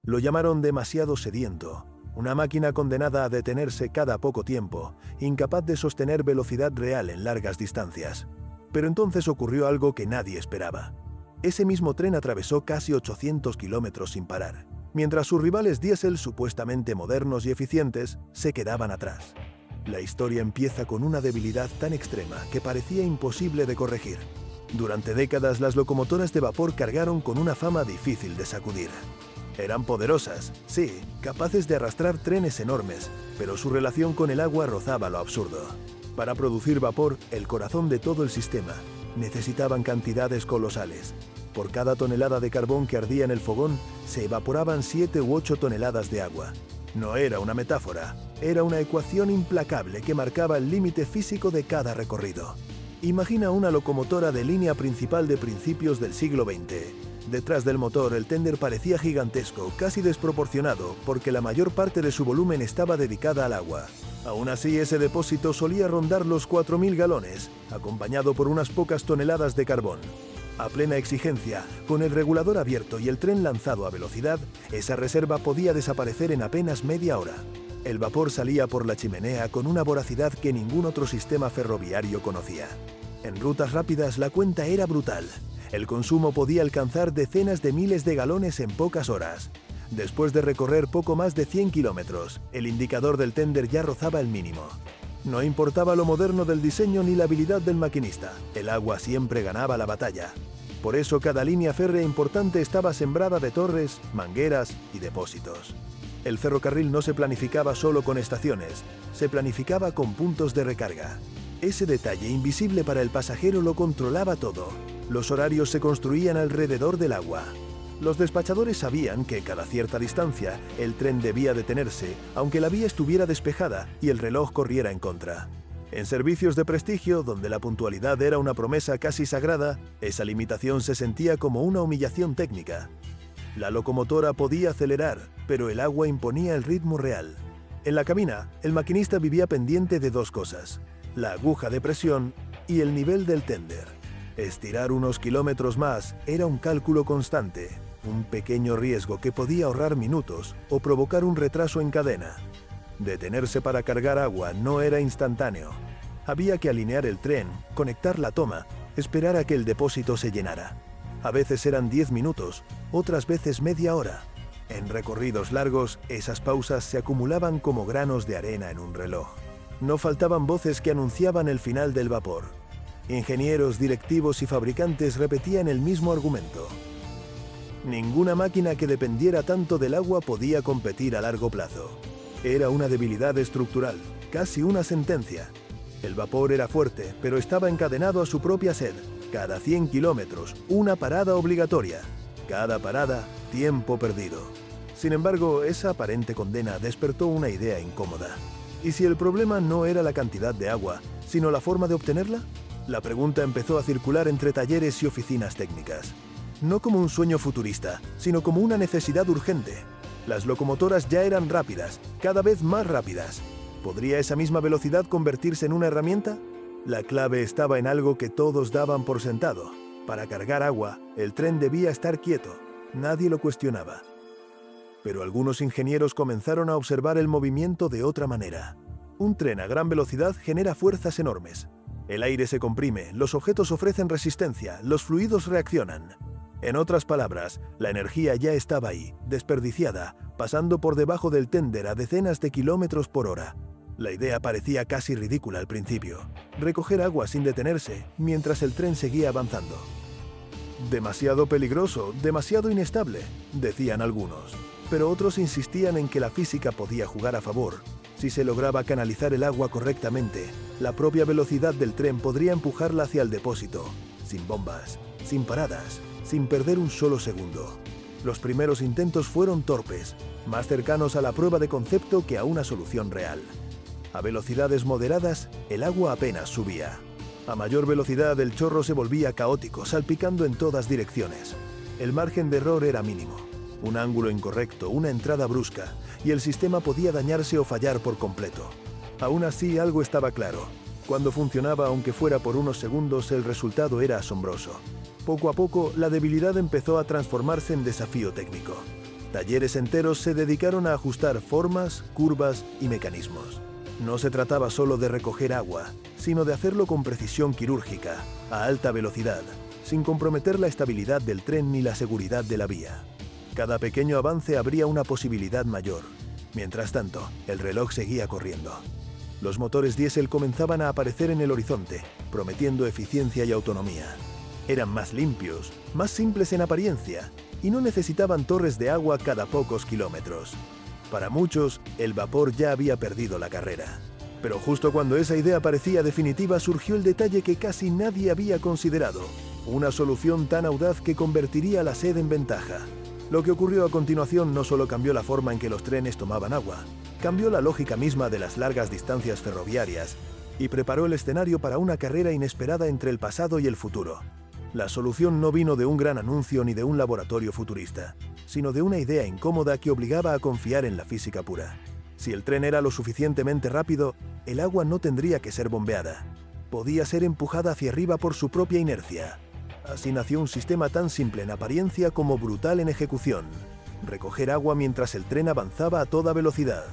Lo llamaron demasiado sediento, una máquina condenada a detenerse cada poco tiempo, incapaz de sostener velocidad real en largas distancias. Pero entonces ocurrió algo que nadie esperaba. Ese mismo tren atravesó casi 800 kilómetros sin parar, mientras sus rivales diésel supuestamente modernos y eficientes se quedaban atrás. La historia empieza con una debilidad tan extrema que parecía imposible de corregir. Durante décadas las locomotoras de vapor cargaron con una fama difícil de sacudir. Eran poderosas, sí, capaces de arrastrar trenes enormes, pero su relación con el agua rozaba lo absurdo. Para producir vapor, el corazón de todo el sistema, necesitaban cantidades colosales. Por cada tonelada de carbón que ardía en el fogón, se evaporaban 7 u 8 toneladas de agua. No era una metáfora, era una ecuación implacable que marcaba el límite físico de cada recorrido. Imagina una locomotora de línea principal de principios del siglo XX. Detrás del motor, el tender parecía gigantesco, casi desproporcionado, porque la mayor parte de su volumen estaba dedicada al agua. Aún así, ese depósito solía rondar los 4.000 galones, acompañado por unas pocas toneladas de carbón. A plena exigencia, con el regulador abierto y el tren lanzado a velocidad, esa reserva podía desaparecer en apenas media hora. El vapor salía por la chimenea con una voracidad que ningún otro sistema ferroviario conocía. En rutas rápidas la cuenta era brutal. El consumo podía alcanzar decenas de miles de galones en pocas horas. Después de recorrer poco más de 100 kilómetros, el indicador del tender ya rozaba el mínimo. No importaba lo moderno del diseño ni la habilidad del maquinista, el agua siempre ganaba la batalla. Por eso cada línea férrea importante estaba sembrada de torres, mangueras y depósitos. El ferrocarril no se planificaba solo con estaciones, se planificaba con puntos de recarga. Ese detalle invisible para el pasajero lo controlaba todo. Los horarios se construían alrededor del agua. Los despachadores sabían que cada cierta distancia el tren debía detenerse, aunque la vía estuviera despejada y el reloj corriera en contra. En servicios de prestigio, donde la puntualidad era una promesa casi sagrada, esa limitación se sentía como una humillación técnica. La locomotora podía acelerar, pero el agua imponía el ritmo real. En la cabina, el maquinista vivía pendiente de dos cosas: la aguja de presión y el nivel del tender. Estirar unos kilómetros más era un cálculo constante, un pequeño riesgo que podía ahorrar minutos o provocar un retraso en cadena. Detenerse para cargar agua no era instantáneo. Había que alinear el tren, conectar la toma, esperar a que el depósito se llenara. A veces eran 10 minutos, otras veces media hora. En recorridos largos, esas pausas se acumulaban como granos de arena en un reloj. No faltaban voces que anunciaban el final del vapor. Ingenieros, directivos y fabricantes repetían el mismo argumento. Ninguna máquina que dependiera tanto del agua podía competir a largo plazo. Era una debilidad estructural, casi una sentencia. El vapor era fuerte, pero estaba encadenado a su propia sed. Cada 100 kilómetros, una parada obligatoria. Cada parada, tiempo perdido. Sin embargo, esa aparente condena despertó una idea incómoda. ¿Y si el problema no era la cantidad de agua, sino la forma de obtenerla? La pregunta empezó a circular entre talleres y oficinas técnicas. No como un sueño futurista, sino como una necesidad urgente. Las locomotoras ya eran rápidas, cada vez más rápidas. ¿Podría esa misma velocidad convertirse en una herramienta? La clave estaba en algo que todos daban por sentado. Para cargar agua, el tren debía estar quieto. Nadie lo cuestionaba. Pero algunos ingenieros comenzaron a observar el movimiento de otra manera. Un tren a gran velocidad genera fuerzas enormes. El aire se comprime, los objetos ofrecen resistencia, los fluidos reaccionan. En otras palabras, la energía ya estaba ahí, desperdiciada, pasando por debajo del tender a decenas de kilómetros por hora. La idea parecía casi ridícula al principio. Recoger agua sin detenerse, mientras el tren seguía avanzando. Demasiado peligroso, demasiado inestable, decían algunos. Pero otros insistían en que la física podía jugar a favor. Si se lograba canalizar el agua correctamente, la propia velocidad del tren podría empujarla hacia el depósito, sin bombas, sin paradas, sin perder un solo segundo. Los primeros intentos fueron torpes, más cercanos a la prueba de concepto que a una solución real. A velocidades moderadas, el agua apenas subía. A mayor velocidad, el chorro se volvía caótico, salpicando en todas direcciones. El margen de error era mínimo. Un ángulo incorrecto, una entrada brusca, y el sistema podía dañarse o fallar por completo. Aún así, algo estaba claro. Cuando funcionaba, aunque fuera por unos segundos, el resultado era asombroso. Poco a poco, la debilidad empezó a transformarse en desafío técnico. Talleres enteros se dedicaron a ajustar formas, curvas y mecanismos. No se trataba solo de recoger agua, sino de hacerlo con precisión quirúrgica, a alta velocidad, sin comprometer la estabilidad del tren ni la seguridad de la vía. Cada pequeño avance abría una posibilidad mayor. Mientras tanto, el reloj seguía corriendo. Los motores diésel comenzaban a aparecer en el horizonte, prometiendo eficiencia y autonomía. Eran más limpios, más simples en apariencia, y no necesitaban torres de agua cada pocos kilómetros. Para muchos, el vapor ya había perdido la carrera. Pero justo cuando esa idea parecía definitiva, surgió el detalle que casi nadie había considerado: una solución tan audaz que convertiría la sed en ventaja. Lo que ocurrió a continuación no solo cambió la forma en que los trenes tomaban agua, cambió la lógica misma de las largas distancias ferroviarias y preparó el escenario para una carrera inesperada entre el pasado y el futuro. La solución no vino de un gran anuncio ni de un laboratorio futurista, sino de una idea incómoda que obligaba a confiar en la física pura. Si el tren era lo suficientemente rápido, el agua no tendría que ser bombeada. Podía ser empujada hacia arriba por su propia inercia. Así nació un sistema tan simple en apariencia como brutal en ejecución: recoger agua mientras el tren avanzaba a toda velocidad.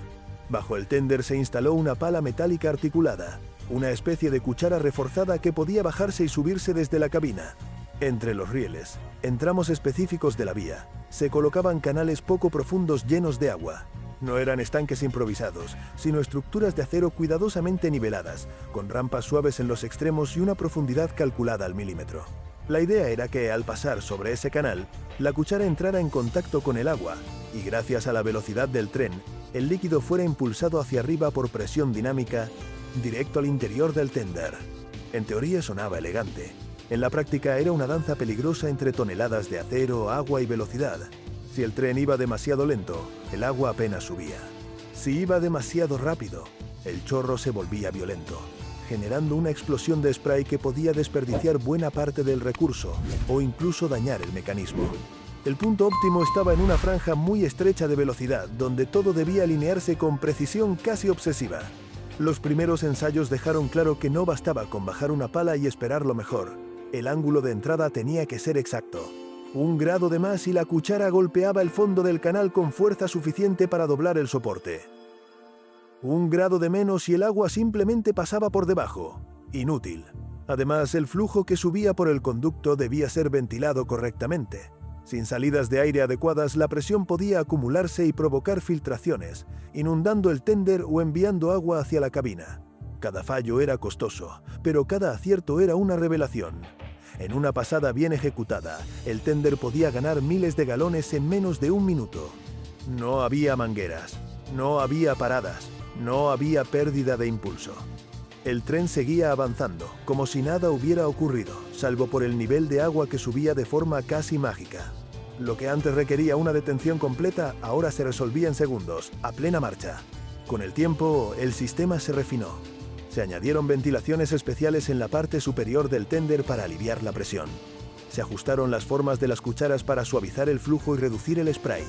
Bajo el tender se instaló una pala metálica articulada, una especie de cuchara reforzada que podía bajarse y subirse desde la cabina. Entre los rieles, en tramos específicos de la vía, se colocaban canales poco profundos llenos de agua. No eran estanques improvisados, sino estructuras de acero cuidadosamente niveladas, con rampas suaves en los extremos y una profundidad calculada al milímetro. La idea era que, al pasar sobre ese canal, la cuchara entrara en contacto con el agua y, gracias a la velocidad del tren, el líquido fuera impulsado hacia arriba por presión dinámica, directo al interior del tender. En teoría sonaba elegante. En la práctica era una danza peligrosa entre toneladas de acero, agua y velocidad. Si el tren iba demasiado lento, el agua apenas subía. Si iba demasiado rápido, el chorro se volvía violento, generando una explosión de spray que podía desperdiciar buena parte del recurso o incluso dañar el mecanismo. El punto óptimo estaba en una franja muy estrecha de velocidad, donde todo debía alinearse con precisión casi obsesiva. Los primeros ensayos dejaron claro que no bastaba con bajar una pala y esperar lo mejor. El ángulo de entrada tenía que ser exacto. 1 grado de más y la cuchara golpeaba el fondo del canal con fuerza suficiente para doblar el soporte. 1 grado de menos y el agua simplemente pasaba por debajo. Inútil. Además, el flujo que subía por el conducto debía ser ventilado correctamente. Sin salidas de aire adecuadas, la presión podía acumularse y provocar filtraciones, inundando el tender o enviando agua hacia la cabina. Cada fallo era costoso, pero cada acierto era una revelación. En una pasada bien ejecutada, el tender podía ganar miles de galones en menos de 1 minuto. No había mangueras, no había paradas, no había pérdida de impulso. El tren seguía avanzando, como si nada hubiera ocurrido, salvo por el nivel de agua que subía de forma casi mágica. Lo que antes requería una detención completa, ahora se resolvía en segundos, a plena marcha. Con el tiempo, el sistema se refinó. Se añadieron ventilaciones especiales en la parte superior del tender para aliviar la presión. Se ajustaron las formas de las cucharas para suavizar el flujo y reducir el spray.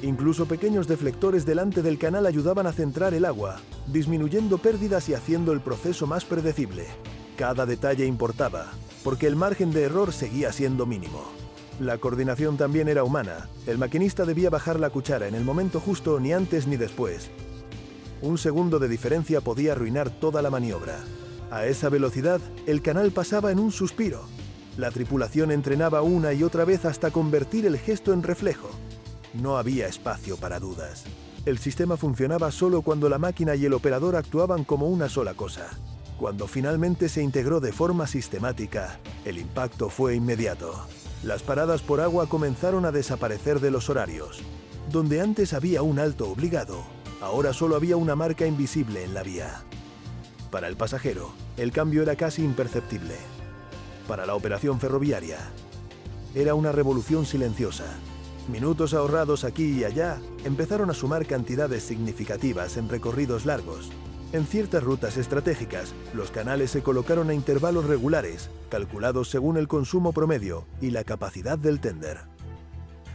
Incluso pequeños deflectores delante del canal ayudaban a centrar el agua, disminuyendo pérdidas y haciendo el proceso más predecible. Cada detalle importaba, porque el margen de error seguía siendo mínimo. La coordinación también era humana. El maquinista debía bajar la cuchara en el momento justo, ni antes ni después. 1 segundo de diferencia podía arruinar toda la maniobra. A esa velocidad, el canal pasaba en un suspiro. La tripulación entrenaba una y otra vez hasta convertir el gesto en reflejo. No había espacio para dudas. El sistema funcionaba solo cuando la máquina y el operador actuaban como una sola cosa. Cuando finalmente se integró de forma sistemática, el impacto fue inmediato. Las paradas por agua comenzaron a desaparecer de los horarios. Donde antes había un alto obligado, ahora solo había una marca invisible en la vía. Para el pasajero, el cambio era casi imperceptible. Para la operación ferroviaria, era una revolución silenciosa. Minutos ahorrados aquí y allá empezaron a sumar cantidades significativas en recorridos largos. En ciertas rutas estratégicas, los canales se colocaron a intervalos regulares, calculados según el consumo promedio y la capacidad del tender.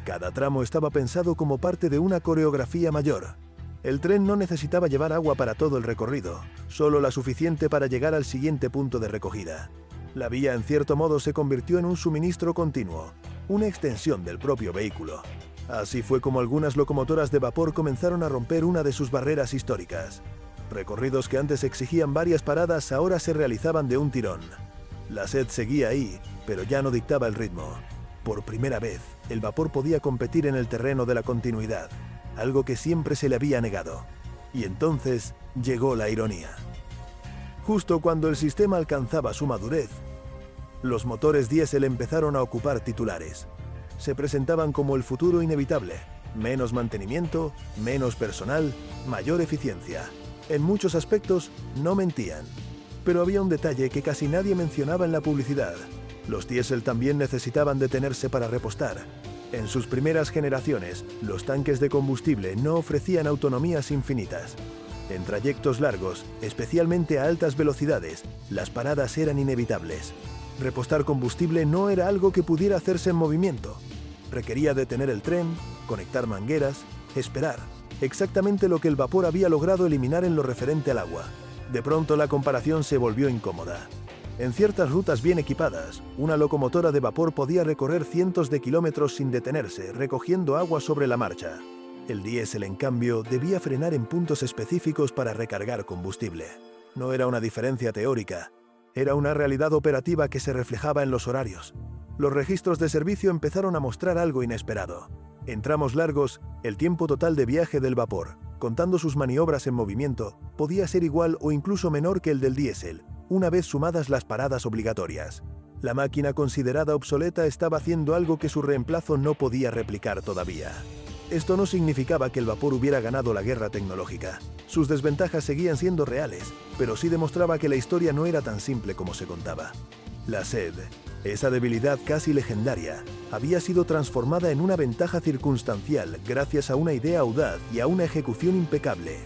Cada tramo estaba pensado como parte de una coreografía mayor. El tren no necesitaba llevar agua para todo el recorrido, solo la suficiente para llegar al siguiente punto de recogida. La vía, en cierto modo, se convirtió en un suministro continuo, una extensión del propio vehículo. Así fue como algunas locomotoras de vapor comenzaron a romper una de sus barreras históricas. Recorridos que antes exigían varias paradas ahora se realizaban de un tirón. La sed seguía ahí, pero ya no dictaba el ritmo. Por primera vez, el vapor podía competir en el terreno de la continuidad, algo que siempre se le había negado. Y entonces llegó la ironía. Justo cuando el sistema alcanzaba su madurez, los motores diésel empezaron a ocupar titulares. Se presentaban como el futuro inevitable: menos mantenimiento, menos personal, mayor eficiencia. En muchos aspectos no mentían. Pero había un detalle que casi nadie mencionaba en la publicidad. Los diésel también necesitaban detenerse para repostar. En sus primeras generaciones, los tanques de combustible no ofrecían autonomías infinitas. En trayectos largos, especialmente a altas velocidades, las paradas eran inevitables. Repostar combustible no era algo que pudiera hacerse en movimiento. Requería detener el tren, conectar mangueras, esperar. Exactamente lo que el vapor había logrado eliminar en lo referente al agua. De pronto la comparación se volvió incómoda. En ciertas rutas bien equipadas, una locomotora de vapor podía recorrer cientos de kilómetros sin detenerse, recogiendo agua sobre la marcha. El diésel, en cambio, debía frenar en puntos específicos para recargar combustible. No era una diferencia teórica, era una realidad operativa que se reflejaba en los horarios. Los registros de servicio empezaron a mostrar algo inesperado. En tramos largos, el tiempo total de viaje del vapor, contando sus maniobras en movimiento, podía ser igual o incluso menor que el del diésel, una vez sumadas las paradas obligatorias. La máquina considerada obsoleta estaba haciendo algo que su reemplazo no podía replicar todavía. Esto no significaba que el vapor hubiera ganado la guerra tecnológica. Sus desventajas seguían siendo reales, pero sí demostraba que la historia no era tan simple como se contaba. La sed, esa debilidad casi legendaria, había sido transformada en una ventaja circunstancial gracias a una idea audaz y a una ejecución impecable.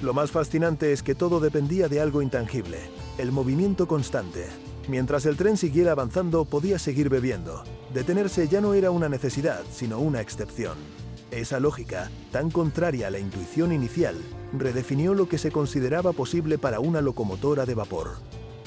Lo más fascinante es que todo dependía de algo intangible: el movimiento constante. Mientras el tren siguiera avanzando, podía seguir bebiendo. Detenerse ya no era una necesidad, sino una excepción. Esa lógica, tan contraria a la intuición inicial, redefinió lo que se consideraba posible para una locomotora de vapor.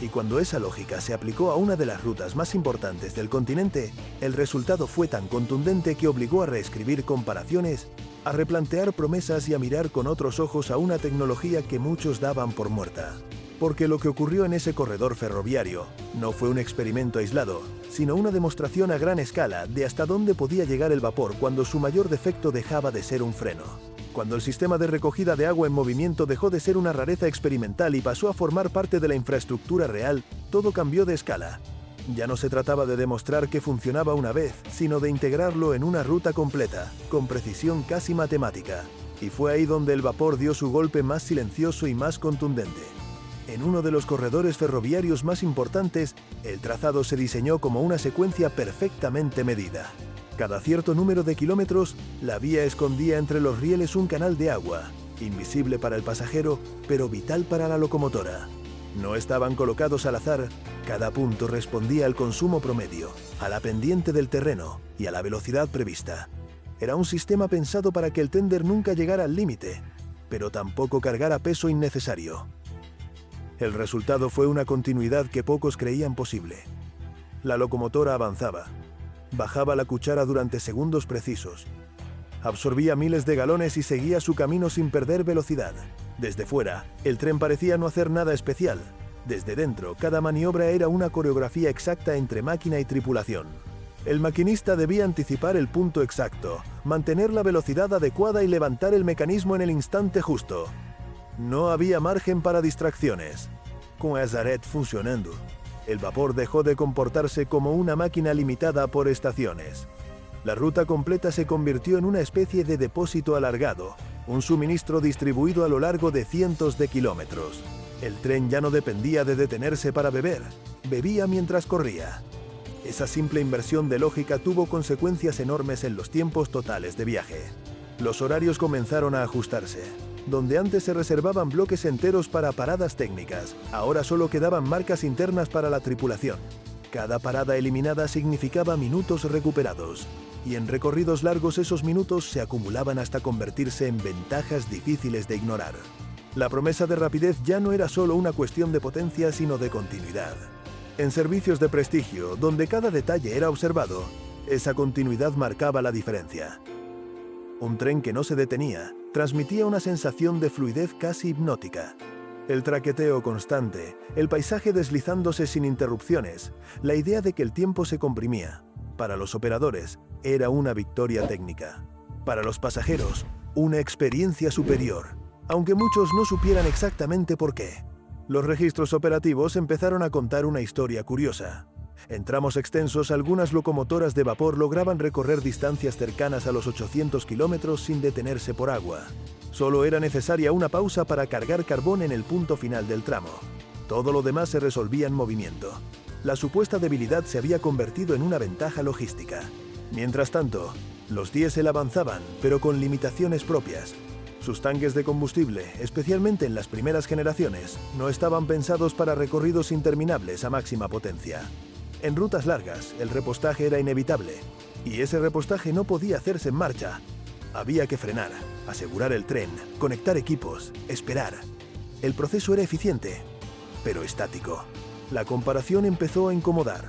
Y cuando esa lógica se aplicó a una de las rutas más importantes del continente, el resultado fue tan contundente que obligó a reescribir comparaciones, a replantear promesas y a mirar con otros ojos a una tecnología que muchos daban por muerta. Porque lo que ocurrió en ese corredor ferroviario no fue un experimento aislado, sino una demostración a gran escala de hasta dónde podía llegar el vapor cuando su mayor defecto dejaba de ser un freno. Cuando el sistema de recogida de agua en movimiento dejó de ser una rareza experimental y pasó a formar parte de la infraestructura real, todo cambió de escala. Ya no se trataba de demostrar que funcionaba una vez, sino de integrarlo en una ruta completa, con precisión casi matemática. Y fue ahí donde el vapor dio su golpe más silencioso y más contundente. En uno de los corredores ferroviarios más importantes, el trazado se diseñó como una secuencia perfectamente medida. Cada cierto número de kilómetros, la vía escondía entre los rieles un canal de agua, invisible para el pasajero, pero vital para la locomotora. No estaban colocados al azar, cada punto respondía al consumo promedio, a la pendiente del terreno y a la velocidad prevista. Era un sistema pensado para que el tender nunca llegara al límite, pero tampoco cargara peso innecesario. El resultado fue una continuidad que pocos creían posible. La locomotora avanzaba. Bajaba la cuchara durante segundos precisos. Absorbía miles de galones y seguía su camino sin perder velocidad. Desde fuera, el tren parecía no hacer nada especial. Desde dentro, cada maniobra era una coreografía exacta entre máquina y tripulación. El maquinista debía anticipar el punto exacto, mantener la velocidad adecuada y levantar el mecanismo en el instante justo. No había margen para distracciones. Con Azaret funcionando, el vapor dejó de comportarse como una máquina limitada por estaciones. La ruta completa se convirtió en una especie de depósito alargado, un suministro distribuido a lo largo de cientos de kilómetros. El tren ya no dependía de detenerse para beber, bebía mientras corría. Esa simple inversión de lógica tuvo consecuencias enormes en los tiempos totales de viaje. Los horarios comenzaron a ajustarse. Donde antes se reservaban bloques enteros para paradas técnicas, ahora solo quedaban marcas internas para la tripulación. Cada parada eliminada significaba minutos recuperados, y en recorridos largos esos minutos se acumulaban hasta convertirse en ventajas difíciles de ignorar. La promesa de rapidez ya no era solo una cuestión de potencia, sino de continuidad. En servicios de prestigio, donde cada detalle era observado, esa continuidad marcaba la diferencia. Un tren que no se detenía transmitía una sensación de fluidez casi hipnótica. El traqueteo constante, el paisaje deslizándose sin interrupciones, la idea de que el tiempo se comprimía. Para los operadores, era una victoria técnica. Para los pasajeros, una experiencia superior, aunque muchos no supieran exactamente por qué. Los registros operativos empezaron a contar una historia curiosa. En tramos extensos, algunas locomotoras de vapor lograban recorrer distancias cercanas a los 800 kilómetros sin detenerse por agua. Solo era necesaria una pausa para cargar carbón en el punto final del tramo. Todo lo demás se resolvía en movimiento. La supuesta debilidad se había convertido en una ventaja logística. Mientras tanto, los diésel avanzaban, pero con limitaciones propias. Sus tanques de combustible, especialmente en las primeras generaciones, no estaban pensados para recorridos interminables a máxima potencia. En rutas largas, el repostaje era inevitable, y ese repostaje no podía hacerse en marcha. Había que frenar, asegurar el tren, conectar equipos, esperar. El proceso era eficiente, pero estático. La comparación empezó a incomodar.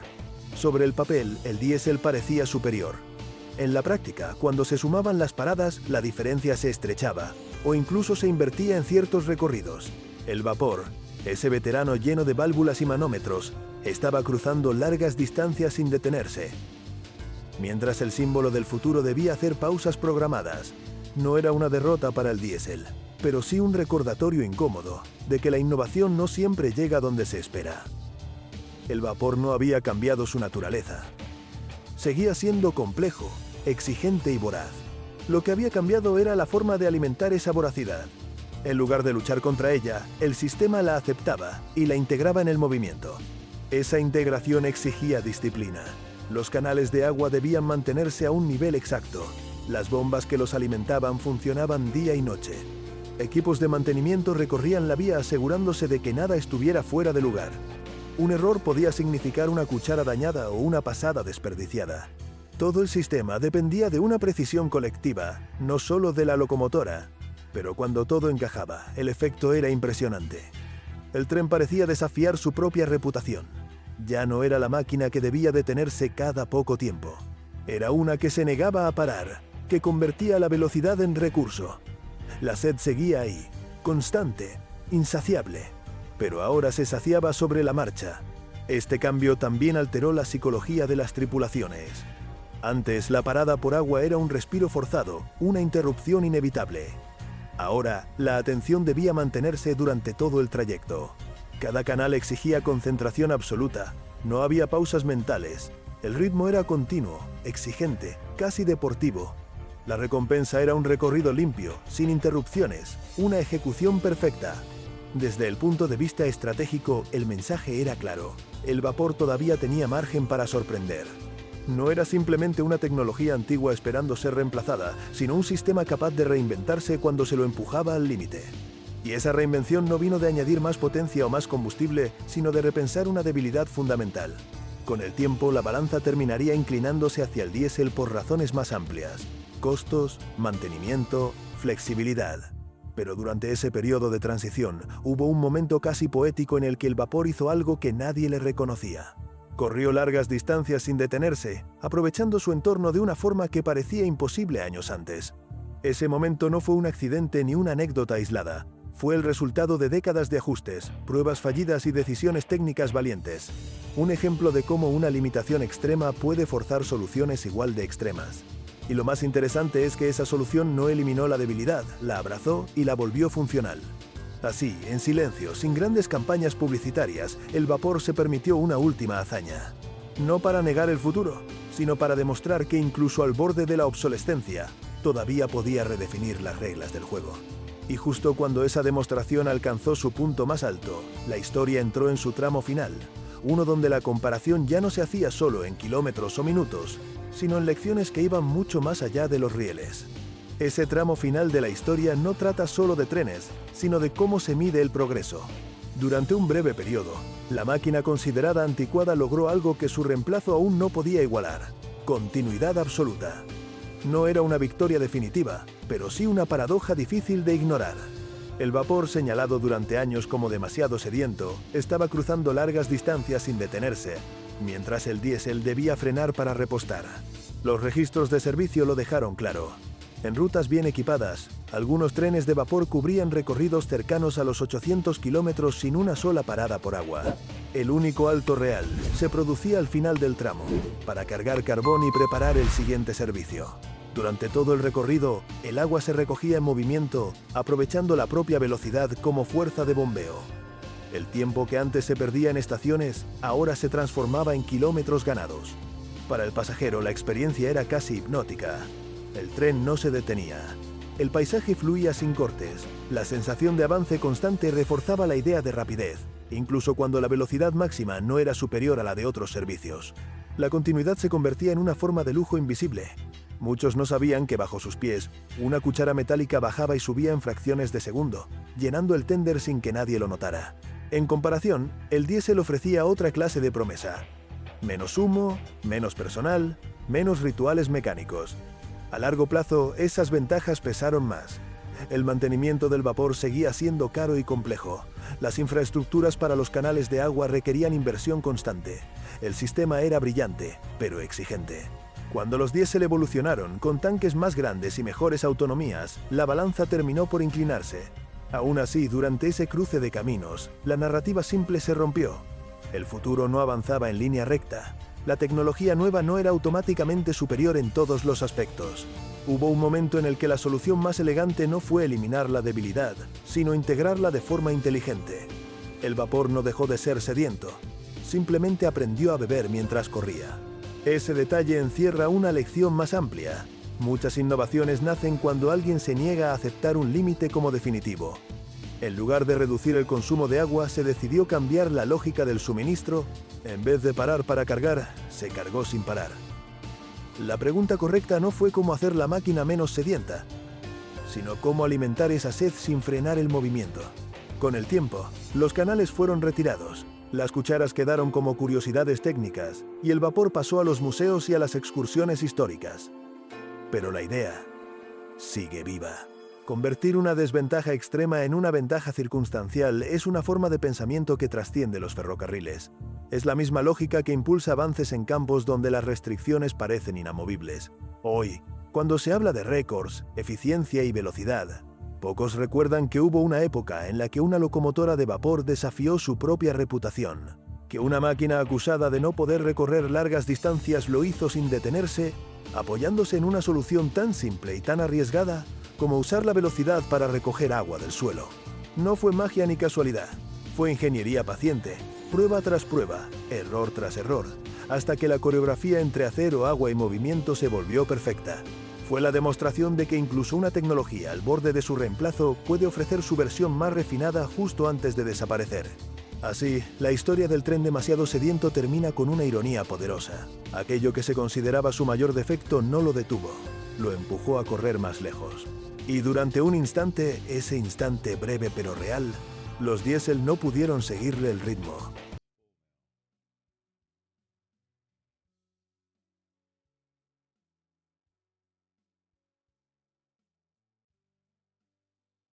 Sobre el papel, el diésel parecía superior. En la práctica, cuando se sumaban las paradas, la diferencia se estrechaba, o incluso se invertía en ciertos recorridos. El vapor, ese veterano lleno de válvulas y manómetros, estaba cruzando largas distancias sin detenerse. Mientras el símbolo del futuro debía hacer pausas programadas, no era una derrota para el diésel, pero sí un recordatorio incómodo de que la innovación no siempre llega donde se espera. El vapor no había cambiado su naturaleza. Seguía siendo complejo, exigente y voraz. Lo que había cambiado era la forma de alimentar esa voracidad. En lugar de luchar contra ella, el sistema la aceptaba y la integraba en el movimiento. Esa integración exigía disciplina. Los canales de agua debían mantenerse a un nivel exacto. Las bombas que los alimentaban funcionaban día y noche. Equipos de mantenimiento recorrían la vía asegurándose de que nada estuviera fuera de lugar. Un error podía significar una cuchara dañada o una pasada desperdiciada. Todo el sistema dependía de una precisión colectiva, no solo de la locomotora. Pero cuando todo encajaba, el efecto era impresionante. El tren parecía desafiar su propia reputación. Ya no era la máquina que debía detenerse cada poco tiempo. Era una que se negaba a parar, que convertía la velocidad en recurso. La sed seguía ahí, constante, insaciable, pero ahora se saciaba sobre la marcha. Este cambio también alteró la psicología de las tripulaciones. Antes, la parada por agua era un respiro forzado, una interrupción inevitable. Ahora, la atención debía mantenerse durante todo el trayecto. Cada canal exigía concentración absoluta, no había pausas mentales. El ritmo era continuo, exigente, casi deportivo. La recompensa era un recorrido limpio, sin interrupciones, una ejecución perfecta. Desde el punto de vista estratégico, el mensaje era claro. El vapor todavía tenía margen para sorprender. No era simplemente una tecnología antigua esperando ser reemplazada, sino un sistema capaz de reinventarse cuando se lo empujaba al límite. Y esa reinvención no vino de añadir más potencia o más combustible, sino de repensar una debilidad fundamental. Con el tiempo, la balanza terminaría inclinándose hacia el diésel por razones más amplias: costos, mantenimiento, flexibilidad. Pero durante ese periodo de transición, hubo un momento casi poético en el que el vapor hizo algo que nadie le reconocía. Corrió largas distancias sin detenerse, aprovechando su entorno de una forma que parecía imposible años antes. Ese momento no fue un accidente ni una anécdota aislada. Fue el resultado de décadas de ajustes, pruebas fallidas y decisiones técnicas valientes. Un ejemplo de cómo una limitación extrema puede forzar soluciones igual de extremas. Y lo más interesante es que esa solución no eliminó la debilidad, la abrazó y la volvió funcional. Así, en silencio, sin grandes campañas publicitarias, el vapor se permitió una última hazaña. No para negar el futuro, sino para demostrar que incluso al borde de la obsolescencia, todavía podía redefinir las reglas del juego. Y justo cuando esa demostración alcanzó su punto más alto, la historia entró en su tramo final, uno donde la comparación ya no se hacía solo en kilómetros o minutos, sino en lecciones que iban mucho más allá de los rieles. Ese tramo final de la historia no trata solo de trenes, sino de cómo se mide el progreso. Durante un breve periodo, la máquina considerada anticuada logró algo que su reemplazo aún no podía igualar: continuidad absoluta. No era una victoria definitiva, pero sí una paradoja difícil de ignorar. El vapor, señalado durante años como demasiado sediento, estaba cruzando largas distancias sin detenerse, mientras el diésel debía frenar para repostar. Los registros de servicio lo dejaron claro. En rutas bien equipadas, algunos trenes de vapor cubrían recorridos cercanos a los 800 kilómetros sin una sola parada por agua. El único alto real se producía al final del tramo, para cargar carbón y preparar el siguiente servicio. Durante todo el recorrido, el agua se recogía en movimiento, aprovechando la propia velocidad como fuerza de bombeo. El tiempo que antes se perdía en estaciones, ahora se transformaba en kilómetros ganados. Para el pasajero, la experiencia era casi hipnótica. El tren no se detenía. El paisaje fluía sin cortes. La sensación de avance constante reforzaba la idea de rapidez, incluso cuando la velocidad máxima no era superior a la de otros servicios. La continuidad se convertía en una forma de lujo invisible. Muchos no sabían que bajo sus pies, una cuchara metálica bajaba y subía en fracciones de segundo, llenando el tender sin que nadie lo notara. En comparación, el diésel ofrecía otra clase de promesa. Menos humo, menos personal, menos rituales mecánicos. A largo plazo, esas ventajas pesaron más. El mantenimiento del vapor seguía siendo caro y complejo. Las infraestructuras para los canales de agua requerían inversión constante. El sistema era brillante, pero exigente. Cuando los diésel evolucionaron, con tanques más grandes y mejores autonomías, la balanza terminó por inclinarse. Aún así, durante ese cruce de caminos, la narrativa simple se rompió. El futuro no avanzaba en línea recta. La tecnología nueva no era automáticamente superior en todos los aspectos. Hubo un momento en el que la solución más elegante no fue eliminar la debilidad, sino integrarla de forma inteligente. El vapor no dejó de ser sediento, simplemente aprendió a beber mientras corría. Ese detalle encierra una lección más amplia. Muchas innovaciones nacen cuando alguien se niega a aceptar un límite como definitivo. En lugar de reducir el consumo de agua, se decidió cambiar la lógica del suministro. En vez de parar para cargar, se cargó sin parar. La pregunta correcta no fue cómo hacer la máquina menos sedienta, sino cómo alimentar esa sed sin frenar el movimiento. Con el tiempo, los canales fueron retirados, las cucharas quedaron como curiosidades técnicas y el vapor pasó a los museos y a las excursiones históricas. Pero la idea sigue viva. Convertir una desventaja extrema en una ventaja circunstancial es una forma de pensamiento que trasciende los ferrocarriles. Es la misma lógica que impulsa avances en campos donde las restricciones parecen inamovibles. Hoy, cuando se habla de récords, eficiencia y velocidad, pocos recuerdan que hubo una época en la que una locomotora de vapor desafió su propia reputación, que una máquina acusada de no poder recorrer largas distancias lo hizo sin detenerse, apoyándose en una solución tan simple y tan arriesgada como usar la velocidad para recoger agua del suelo. No fue magia ni casualidad, fue ingeniería paciente, prueba tras prueba, error tras error, hasta que la coreografía entre acero, agua y movimiento se volvió perfecta. Fue la demostración de que incluso una tecnología al borde de su reemplazo puede ofrecer su versión más refinada justo antes de desaparecer. Así, la historia del tren demasiado sediento termina con una ironía poderosa. Aquello que se consideraba su mayor defecto no lo detuvo, lo empujó a correr más lejos. Y durante un instante, ese instante breve pero real, los diésel no pudieron seguirle el ritmo.